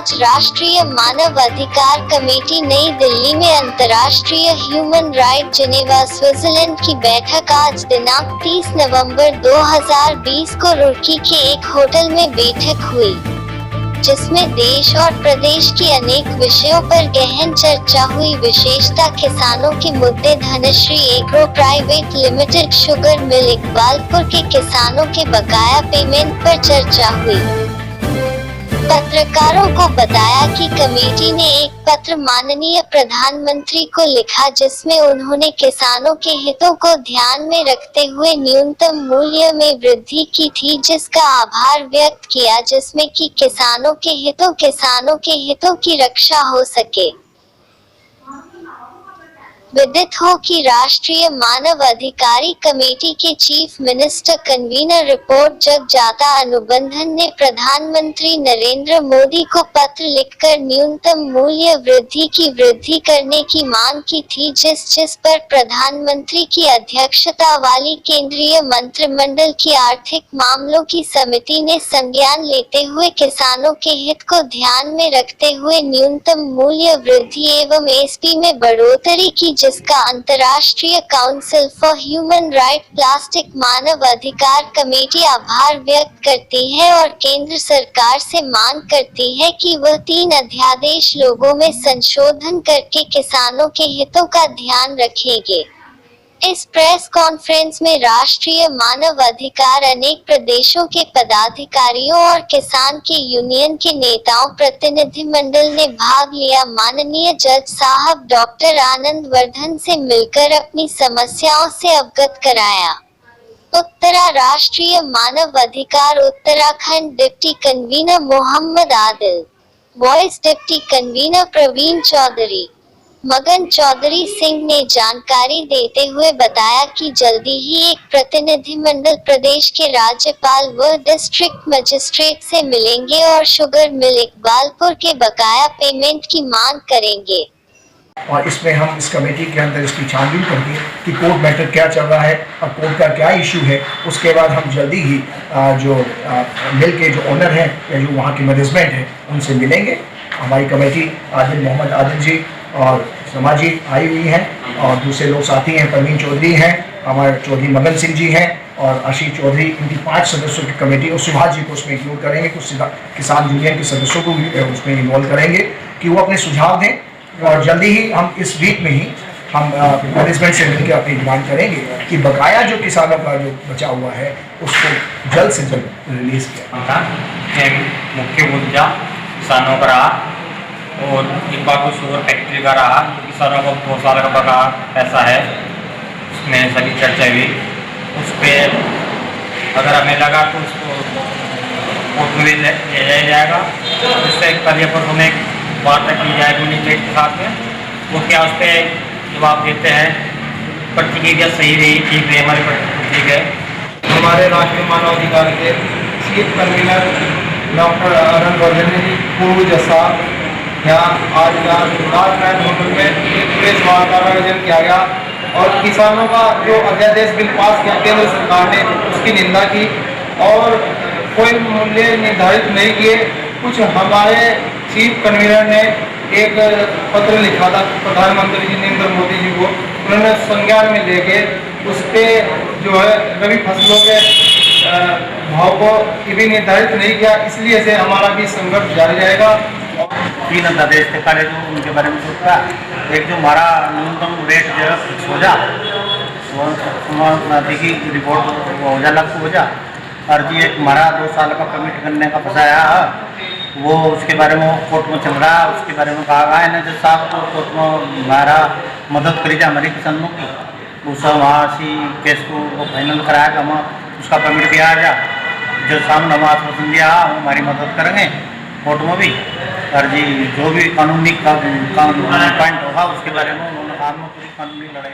आज राष्ट्रीय मानव अधिकार कमेटी नई दिल्ली में अंतर्राष्ट्रीय ह्यूमन राइट जिनेवा स्विट्जरलैंड की बैठक आज दिनांक 30 नवंबर 2020 को रुड़की के एक होटल में बैठक हुई, जिसमें देश और प्रदेश की अनेक विषयों पर गहन चर्चा हुई। विशेषता किसानों के मुद्दे, Dhanashree agro private limited sugar mill Iqbalpur के किसानों के बकाया पेमेंट पर चर्चा हुई। पत्रकारों को बताया कि कमेटी ने एक पत्र माननीय प्रधानमंत्री को लिखा, जिसमें उन्होंने किसानों के हितों को ध्यान में रखते हुए न्यूनतम मूल्य में वृद्धि की थी, जिसका आभार व्यक्त किया, जिसमें कि किसानों के हितों की रक्षा हो सके। विदित हो कि राष्ट्रीय मानव अधिकारी कमेटी के चीफ मिनिस्टर कन्वीनर रिपोर्ट जगजाता अनुबंधन ने प्रधानमंत्री नरेंद्र मोदी को पत्र लिखकर न्यूनतम मूल्य वृद्धि करने की मांग की थी, जिस पर प्रधानमंत्री की अध्यक्षता वाली केंद्रीय मंत्रिमंडल की आर्थिक मामलों की समिति ने संज्ञान लेते हुए किसानों के हित को ध्यान में रखते हुए न्यूनतम मूल्य वृद्धि एवं एसपी में बढ़ोतरी की, जिसका अंतर्राष्ट्रीय council for human right plastic मानव अधिकार कमेटी आभार व्यक्त करती है और केंद्र सरकार से मांग करती है कि वह 3 अध्यादेश लोगों में संशोधन करके किसानों के हितों का ध्यान रखेंगे। इस प्रेस कॉन्फ्रेंस में राष्ट्रीय मानव अधिकार अनेक प्रदेशों के पदाधिकारियों और किसान के यूनियन के नेताओं प्रतिनिधिमंडल ने भाग लिया। माननीय जज साहब डॉक्टर आनंद वर्धन से मिलकर अपनी समस्याओं से अवगत कराया। उत्तरा राष्ट्रीय मानव अधिकार Uttarakhand deputy convener Mohammad Adil, vice deputy convener Praveen Chaudhary, Magan Chaudhary Singh ने जानकारी देते हुए बताया कि जल्दी ही एक प्रतिनिधिमंडल प्रदेश के राज्यपाल व डिस्ट्रिक्ट मजिस्ट्रेट से मिलेंगे और शुगर मिल इकबालपुर के बकाया पेमेंट की मांग करेंगे। और इसमें हम इस कमेटी के अंदर इसकी छानबीन करके कि कोर्ट मैटर क्या चल रहा है और कोर्ट का क्या इशू है। उसके बाद हम जल्दी ही जो मिल के जो ओनर हैं या जो वहाँ की मैनेजमेंट है उनसे मिलेंगे। हमारी कमेटी आदिल मोहम्मद आदिल जी और समाजी आई हुई हैं और दूसरे लोग साथी हैं, प्रवीण चौधरी हैं, हमारे चौधरी मगन सिंह जी हैं और आशीष चौधरी, इनकी 5 सदस्यों की कमेटी और सुभाष जी को उसमें इंक्लूड करेंगे। कुछ किसान यूनियन के सदस्यों को भी उसमें इन्वॉल्व करेंगे कि वो अपने सुझाव दें और जल्दी ही हम इस वीक में ही हम मैनेजमेंट से मिलकर अपनी डिमांड करेंगे कि बकाया जो किसानों का जो बचा हुआ है उसको जल्द से जल्द रिलीज किया। मुख्य मुद्दा किसानों का रहा और इकबालपुर शुगर फैक्ट्री का रहा। किसानों को 2 साल का बकाया पैसा है, उसमें सभी चर्चा हुई। उस पर अगर हमें लगा तो उसको कोर्ट में ले जाएगा। उससे कल पर हमें वार्ता की जाएगी मजिस्ट्रेट के साथ में, वो क्या उस पर जवाब देते हैं। प्रतिक्रिया सही रही, ठीक रही, हमारी प्रतिक्रिया ठीक है। हमारे राष्ट्रीय मानवाधिकार के chief convener doctor Anand Vardhan ने पूर्व जैसा यहाँ आज राजमहल होटल में एक प्रेस वार्ता का आयोजन किया गया और किसानों का जो अध्यादेश बिल पास किया केंद्र सरकार ने उसकी निंदा की और कोई मूल्य निर्धारित नहीं किए। कुछ हमारे चीफ कन्वीनर ने एक पत्र लिखा था प्रधानमंत्री जी नरेंद्र मोदी जी को, उन्होंने संज्ञान में लेके उस पर जो है रबी फसलों के भाव को भी निर्धारित नहीं किया, इसलिए से हमारा भी संघर्ष जारी रहेगा। 3 अध्यादेश थे काले जो उनके बारे में सोचता, एक जो हमारा न्यूनतम रेट जो है हो जा नदी की रिपोर्ट हो जा लागू हो जा और जी एक हमारा 2 साल का परमिट करने का फंसाया वो उसके बारे में कोर्ट में चल रहा है। उसके बारे में कहा गया है ना जज साहब को कोर्ट में हमारा मदद करी जा हमारी किसानों की, उस वहाँ सी केस को फाइनल कराया कि हम उसका परमिट दिया जा। जो सामने हम आश्वासन दिया वो हमारी मदद करेंगे कोर्ट में भी और जी जो भी कानूनी पॉइंट होगा उसके बारे में उन्होंने पूरी कानूनी लड़ाई